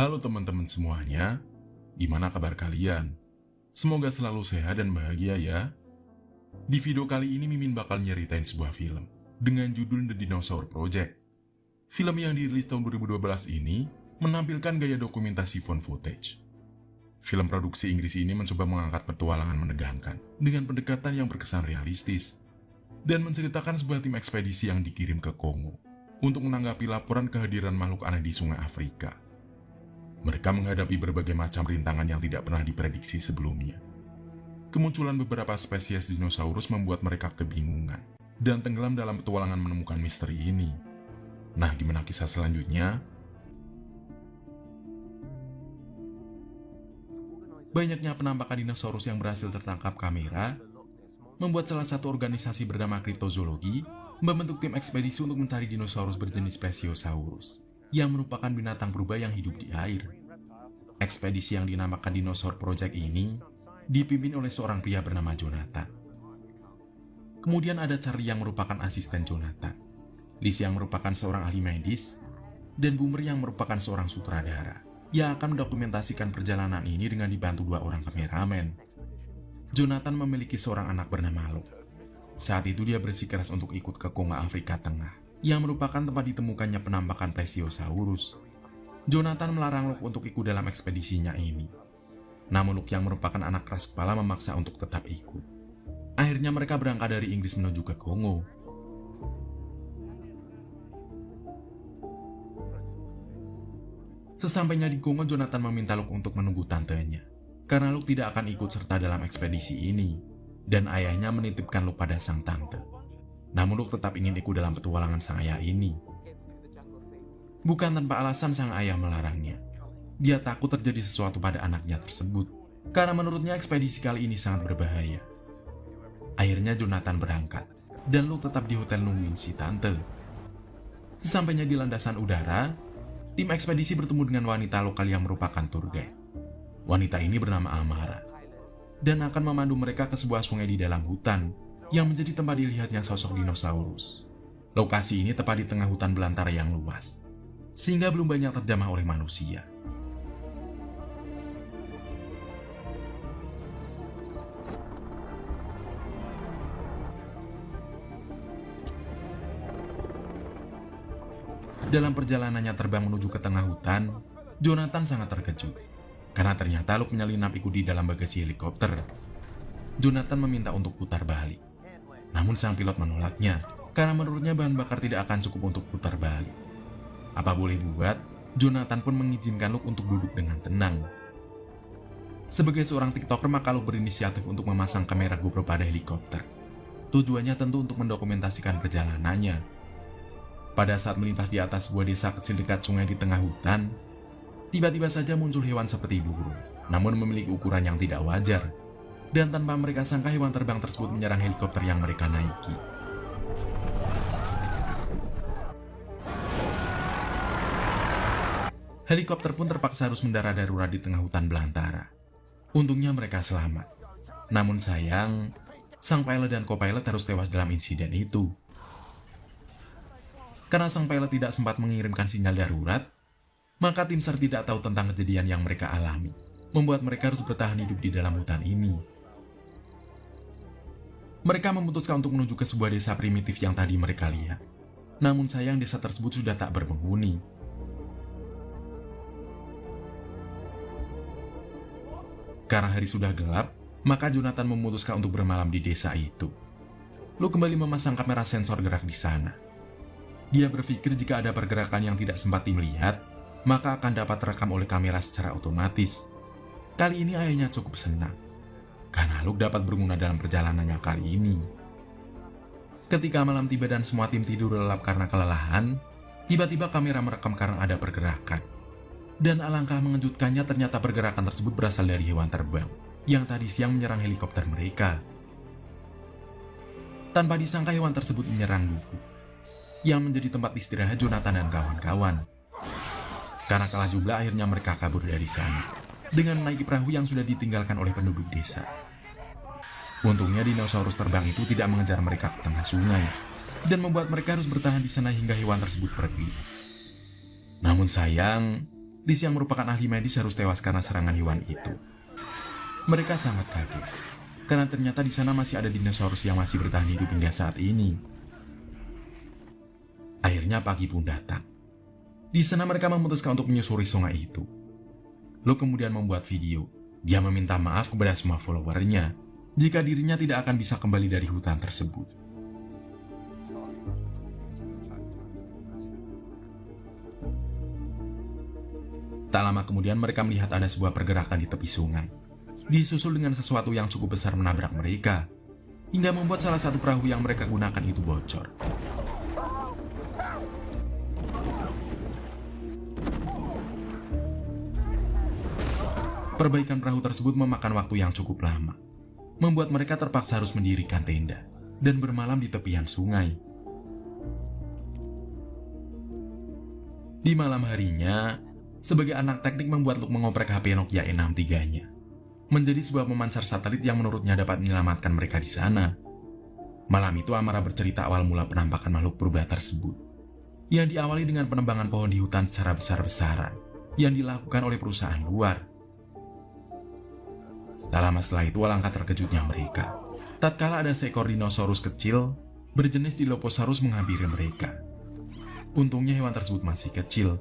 Halo teman-teman semuanya, gimana kabar kalian? Semoga selalu sehat dan bahagia ya. Di video kali ini Mimin bakal nyeritain sebuah film dengan judul The Dinosaur Project. Film yang dirilis tahun 2012 ini menampilkan gaya dokumentasi found footage. Film produksi Inggris ini mencoba mengangkat petualangan menegangkan dengan pendekatan yang berkesan realistis dan menceritakan sebuah tim ekspedisi yang dikirim ke Kongo untuk menanggapi laporan kehadiran makhluk aneh di sungai Afrika. Mereka menghadapi berbagai macam rintangan yang tidak pernah diprediksi sebelumnya. Kemunculan beberapa spesies dinosaurus membuat mereka kebingungan dan tenggelam dalam petualangan menemukan misteri ini. Nah, gimana kisah selanjutnya? Banyaknya penampakan dinosaurus yang berhasil tertangkap kamera membuat salah satu organisasi bernama Cryptozoology membentuk tim ekspedisi untuk mencari dinosaurus berjenis Plesiosaurus yang merupakan binatang purba yang hidup di air. Ekspedisi yang dinamakan Dinosaur Project ini dipimpin oleh seorang pria bernama Jonathan. Kemudian ada Charlie yang merupakan asisten Jonathan, Liz yang merupakan seorang ahli medis, dan Boomer yang merupakan seorang sutradara yang akan mendokumentasikan perjalanan ini dengan dibantu dua orang kameramen. Jonathan memiliki seorang anak bernama Luke. Saat itu dia bersikeras untuk ikut ke Kongo Afrika Tengah, yang merupakan tempat ditemukannya penampakan Plesiosaurus. Jonathan melarang Luke untuk ikut dalam ekspedisinya ini. Namun Luke yang merupakan anak keras kepala memaksa untuk tetap ikut. Akhirnya mereka berangkat dari Inggris menuju ke Kongo. Sesampainya di Kongo, Jonathan meminta Luke untuk menunggu tantenya, karena Luke tidak akan ikut serta dalam ekspedisi ini. Dan ayahnya menitipkan Luke pada sang tante. Namun Luke tetap ingin ikut dalam petualangan sang ayah ini. Bukan tanpa alasan sang ayah melarangnya. Dia takut terjadi sesuatu pada anaknya tersebut, karena menurutnya ekspedisi kali ini sangat berbahaya. Akhirnya Jonathan berangkat, dan Luke tetap di hotel nungguin si tante. Sesampainya di landasan udara, tim ekspedisi bertemu dengan wanita lokal yang merupakan tour guide. Wanita ini bernama Amara, dan akan memandu mereka ke sebuah sungai di dalam hutan yang menjadi tempat dilihatnya sosok dinosaurus. Lokasi ini tepat di tengah hutan belantara yang luas, sehingga belum banyak terjamah oleh manusia. Dalam perjalanannya terbang menuju ke tengah hutan, Jonathan sangat terkejut karena ternyata Luke menyelinap ikut di dalam bagasi helikopter. Jonathan meminta untuk putar balik, namun sang pilot menolaknya karena menurutnya bahan bakar tidak akan cukup untuk putar balik. Apa boleh buat, Jonathan pun mengizinkan Luke untuk duduk dengan tenang. Sebagai seorang TikToker, maka Luke berinisiatif untuk memasang kamera GoPro pada helikopter. Tujuannya tentu untuk mendokumentasikan perjalanannya. Pada saat melintas di atas sebuah desa kecil dekat sungai di tengah hutan, tiba-tiba saja muncul hewan seperti burung, namun memiliki ukuran yang tidak wajar. Dan tanpa mereka sangka, hewan terbang tersebut menyerang helikopter yang mereka naiki. Helikopter pun terpaksa harus mendarat darurat di tengah hutan belantara. Untungnya mereka selamat. Namun sayang, sang pilot dan co-pilot harus tewas dalam insiden itu. Karena sang pilot tidak sempat mengirimkan sinyal darurat, maka tim SAR tidak tahu tentang kejadian yang mereka alami, membuat mereka harus bertahan hidup di dalam hutan ini. Mereka memutuskan untuk menuju ke sebuah desa primitif yang tadi mereka lihat. Namun sayang, desa tersebut sudah tak berpenghuni. Karena hari sudah gelap, maka Jonathan memutuskan untuk bermalam di desa itu. Luke kembali memasang kamera sensor gerak di sana. Dia berpikir jika ada pergerakan yang tidak sempat tim lihat, maka akan dapat terekam oleh kamera secara otomatis. Kali ini ayahnya cukup senang, karena Luke dapat berguna dalam perjalanannya kali ini. Ketika malam tiba dan semua tim tidur lelap karena kelelahan, tiba-tiba kamera merekam karena ada pergerakan. Dan alangkah mengejutkannya, ternyata pergerakan tersebut berasal dari hewan terbang yang tadi siang menyerang helikopter mereka. Tanpa disangka, hewan tersebut menyerang gubuk yang menjadi tempat istirahat Jonathan dan kawan-kawan. Karena kalah jumlah, akhirnya mereka kabur dari sana dengan menaiki perahu yang sudah ditinggalkan oleh penduduk desa. Untungnya dinosaurus terbang itu tidak mengejar mereka ke tengah sungai dan membuat mereka harus bertahan di sana hingga hewan tersebut pergi. Namun sayang, Liz yang merupakan ahli medis harus tewas karena serangan hewan itu. Mereka sangat kaget, karena ternyata di sana masih ada dinosaurus yang masih bertahan hidup hingga saat ini. Akhirnya pagi pun datang. Di sana mereka memutuskan untuk menyusuri sungai itu. Luke kemudian membuat video. Dia meminta maaf kepada semua followernya jika dirinya tidak akan bisa kembali dari hutan tersebut. Tak lama kemudian mereka melihat ada sebuah pergerakan di tepi sungai, disusul dengan sesuatu yang cukup besar menabrak mereka, hingga membuat salah satu perahu yang mereka gunakan itu bocor. Perbaikan perahu tersebut memakan waktu yang cukup lama, membuat mereka terpaksa harus mendirikan tenda dan bermalam di tepian sungai. Di malam harinya, sebagai anak teknik membuat Luke mengoprek HP Nokia N63-nya, menjadi sebuah pemancar satelit yang menurutnya dapat menyelamatkan mereka di sana. Malam itu Amara bercerita awal mula penampakan makhluk purba tersebut, yang diawali dengan penebangan pohon di hutan secara besar-besaran yang dilakukan oleh perusahaan luar. Tak lama setelah itu alangkah terkejutnya mereka tatkala ada seekor dinosaurus kecil berjenis Dilophosaurus menghampiri mereka. Untungnya hewan tersebut masih kecil,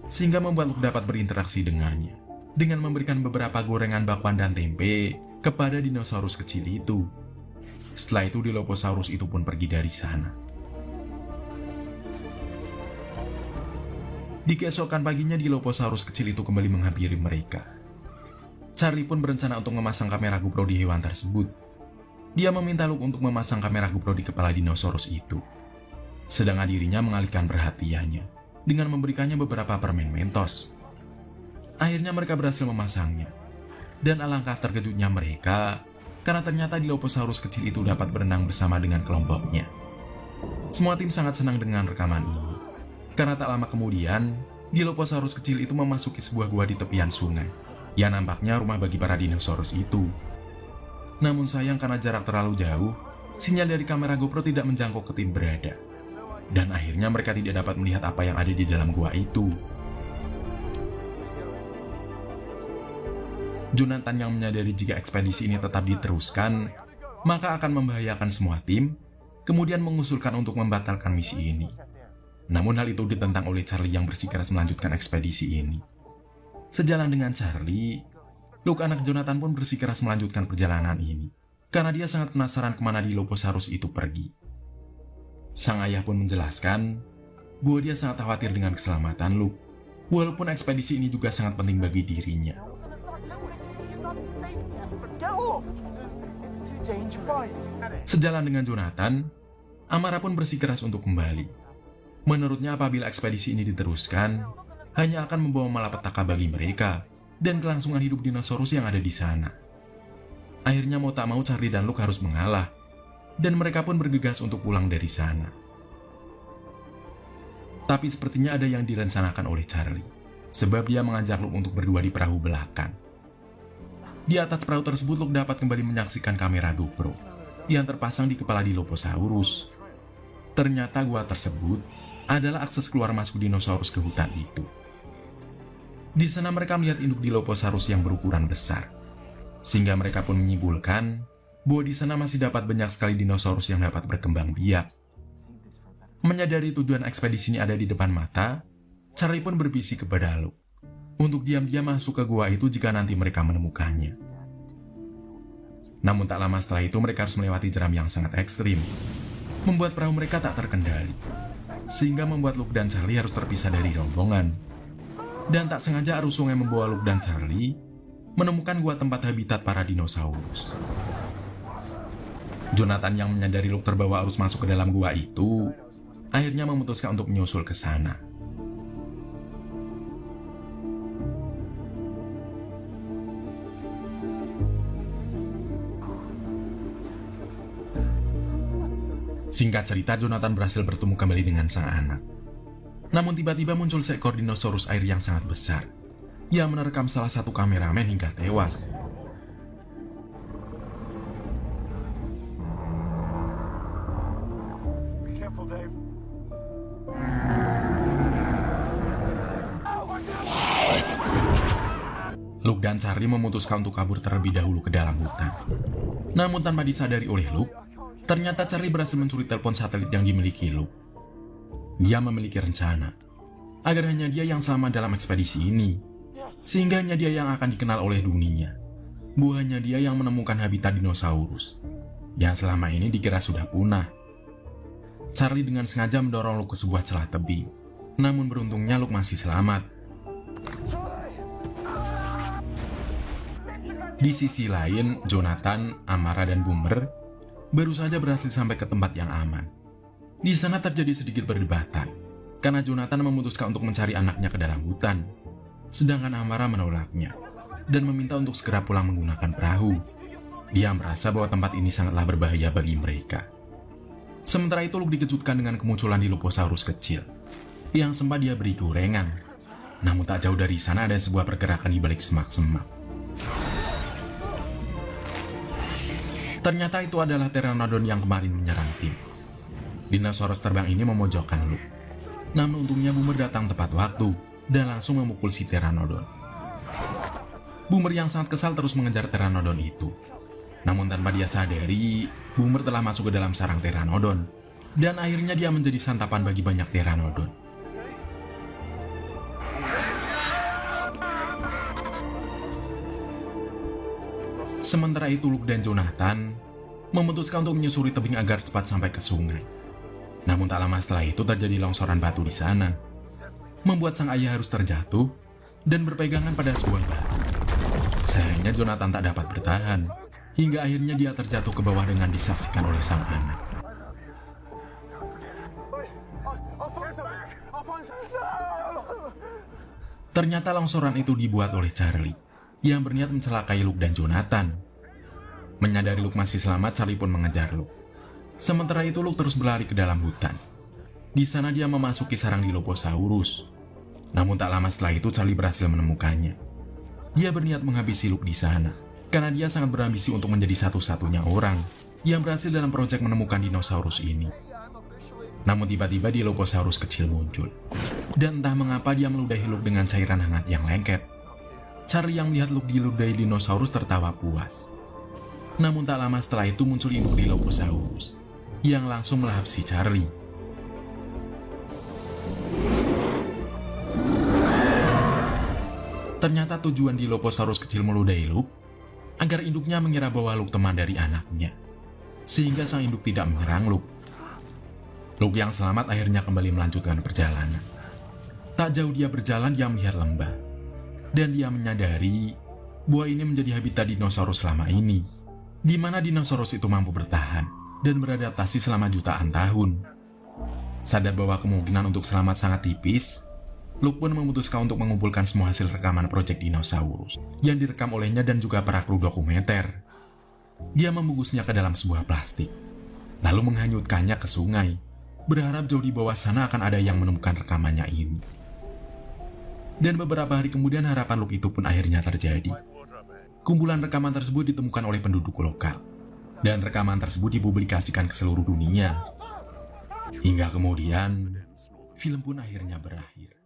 sehingga membuat Luke dapat berinteraksi dengannya dengan memberikan beberapa gorengan bakwan dan tempe kepada dinosaurus kecil itu. Setelah itu Dilophosaurus itu pun pergi dari sana. Di keesokan paginya Dilophosaurus kecil itu kembali menghampiri mereka. Charlie pun berencana untuk memasang kamera GoPro di hewan tersebut. Dia meminta Luke untuk memasang kamera GoPro di kepala dinosaurus itu, sedangkan dirinya mengalihkan perhatiannya dengan memberikannya beberapa permen Mentos. Akhirnya mereka berhasil memasangnya, dan alangkah terkejutnya mereka karena ternyata Dilophosaurus kecil itu dapat berenang bersama dengan kelompoknya. Semua tim sangat senang dengan rekaman ini, karena tak lama kemudian Dilophosaurus kecil itu memasuki sebuah gua di tepian sungai, yang nampaknya rumah bagi para dinosaurus itu. Namun sayang karena jarak terlalu jauh, sinyal dari kamera GoPro tidak menjangkau ke tim berada. Dan akhirnya mereka tidak dapat melihat apa yang ada di dalam gua itu. Jonathan yang menyadari jika ekspedisi ini tetap diteruskan, maka akan membahayakan semua tim, kemudian mengusulkan untuk membatalkan misi ini. Namun hal itu ditentang oleh Charlie yang bersikeras melanjutkan ekspedisi ini. Sejalan dengan Charlie, Luke anak Jonathan pun bersikeras melanjutkan perjalanan ini, karena dia sangat penasaran kemana Dilophosaurus itu pergi. Sang ayah pun menjelaskan bahwa dia sangat khawatir dengan keselamatan Luke, walaupun ekspedisi ini juga sangat penting bagi dirinya. Sejalan dengan Jonathan, Amara pun bersikeras untuk kembali. Menurutnya apabila ekspedisi ini diteruskan, hanya akan membawa malapetaka bagi mereka dan kelangsungan hidup dinosaurus yang ada di sana. Akhirnya mau tak mau Charlie dan Luke harus mengalah, dan mereka pun bergegas untuk pulang dari sana. Tapi sepertinya ada yang direncanakan oleh Charlie, sebab dia mengajak Luke untuk berdua di perahu belakang. Di atas perahu tersebut Luke dapat kembali menyaksikan kamera GoPro yang terpasang di kepala Dilophosaurus. Ternyata gua tersebut adalah akses keluar masuk dinosaurus ke hutan itu. Di sana mereka melihat induk Dilophosaurus yang berukuran besar, sehingga mereka pun menyimpulkan bahwa di sana masih dapat banyak sekali dinosaurus yang dapat berkembang biak. Menyadari tujuan ekspedisi ini ada di depan mata, Charlie pun berbisik kepada Luke untuk diam-diam masuk ke gua itu jika nanti mereka menemukannya. Namun tak lama setelah itu mereka harus melewati jeram yang sangat ekstrim, membuat perahu mereka tak terkendali, sehingga membuat Luke dan Charlie harus terpisah dari rombongan. Dan tak sengaja arus sungai membawa Luke dan Charlie menemukan gua tempat habitat para dinosaurus. Jonathan yang menyadari Luke terbawa arus masuk ke dalam gua itu, akhirnya memutuskan untuk menyusul ke sana. Singkat cerita, Jonathan berhasil bertemu kembali dengan sang anak. Namun tiba-tiba muncul seekor dinosaurus air yang sangat besar, yang menerkam salah satu kameramen hingga tewas. Luke dan Charlie memutuskan untuk kabur terlebih dahulu ke dalam hutan. Namun tanpa disadari oleh Luke, ternyata Charlie berhasil mencuri telepon satelit yang dimiliki Luke. Dia memiliki rencana agar hanya dia yang selamat dalam ekspedisi ini, sehingga hanya dia yang akan dikenal oleh dunia. Bukannya dia yang menemukan habitat dinosaurus yang selama ini dikira sudah punah. Charlie dengan sengaja mendorong Luke ke sebuah celah tebing. Namun beruntungnya Luke masih selamat. Di sisi lain, Jonathan, Amara, dan Boomer baru saja berhasil sampai ke tempat yang aman. Di sana terjadi sedikit perdebatan, karena Jonathan memutuskan untuk mencari anaknya ke dalam hutan, sedangkan Amara menolaknya dan meminta untuk segera pulang menggunakan perahu. Dia merasa bahwa tempat ini sangatlah berbahaya bagi mereka. Sementara itu Luke dikejutkan dengan kemunculan Dilophosaurus kecil yang sempat dia beri gorengan. Namun tak jauh dari sana ada sebuah pergerakan di balik semak-semak. Ternyata itu adalah Pteranodon yang kemarin menyerang tim. Dinosaurus terbang ini memojokkan Luke. Namun untungnya Boomer datang tepat waktu dan langsung memukul si Pteranodon. Boomer yang sangat kesal terus mengejar Pteranodon itu. Namun tanpa dia sadari, Boomer telah masuk ke dalam sarang Pteranodon. Dan akhirnya dia menjadi santapan bagi banyak Pteranodon. Sementara itu Luke dan Jonathan memutuskan untuk menyusuri tebing agar cepat sampai ke sungai. Namun tak lama setelah itu terjadi longsoran batu di sana, membuat sang ayah harus terjatuh dan berpegangan pada sebuah batu. Sayangnya Jonathan tak dapat bertahan, hingga akhirnya dia terjatuh ke bawah dengan disaksikan oleh sang anak. Ternyata longsoran itu dibuat oleh Charlie yang berniat mencelakai Luke dan Jonathan. Menyadari Luke masih selamat, Charlie pun mengejar Luke. Sementara itu Luke terus berlari ke dalam hutan. Di sana dia memasuki sarang Dilophosaurus. Namun tak lama setelah itu Charlie berhasil menemukannya. Dia berniat menghabisi Luke di sana, karena dia sangat berambisi untuk menjadi satu-satunya orang yang berhasil dalam proyek menemukan dinosaurus ini. Namun tiba-tiba Dilophosaurus kecil muncul. Dan entah mengapa dia meludahi Luke dengan cairan hangat yang lengket. Charlie yang melihat Luke diludahi dinosaurus tertawa puas. Namun tak lama setelah itu muncul induk Dilophosaurus yang langsung melahap si Charlie. Ternyata tujuan Dilophosaurus kecil meludahi Luke agar induknya mengira bahwa Luke teman dari anaknya, sehingga sang induk tidak menyerang Luke. Luke yang selamat akhirnya kembali melanjutkan perjalanan. Tak jauh dia berjalan, dia melihat lembah. Dan dia menyadari bahwa ini menjadi habitat dinosaurus selama ini, di mana dinosaurus itu mampu bertahan dan beradaptasi selama jutaan tahun. Sadar bahwa kemungkinan untuk selamat sangat tipis, Luke pun memutuskan untuk mengumpulkan semua hasil rekaman proyek dinosaurus yang direkam olehnya dan juga para kru dokumenter. Dia membungkusnya ke dalam sebuah plastik, lalu menghanyutkannya ke sungai, berharap jauh di bawah sana akan ada yang menemukan rekamannya ini. Dan beberapa hari kemudian harapan Luke itu pun akhirnya terjadi. Kumpulan rekaman tersebut ditemukan oleh penduduk lokal, dan rekaman tersebut dipublikasikan ke seluruh dunia. Hingga kemudian, film pun akhirnya berakhir.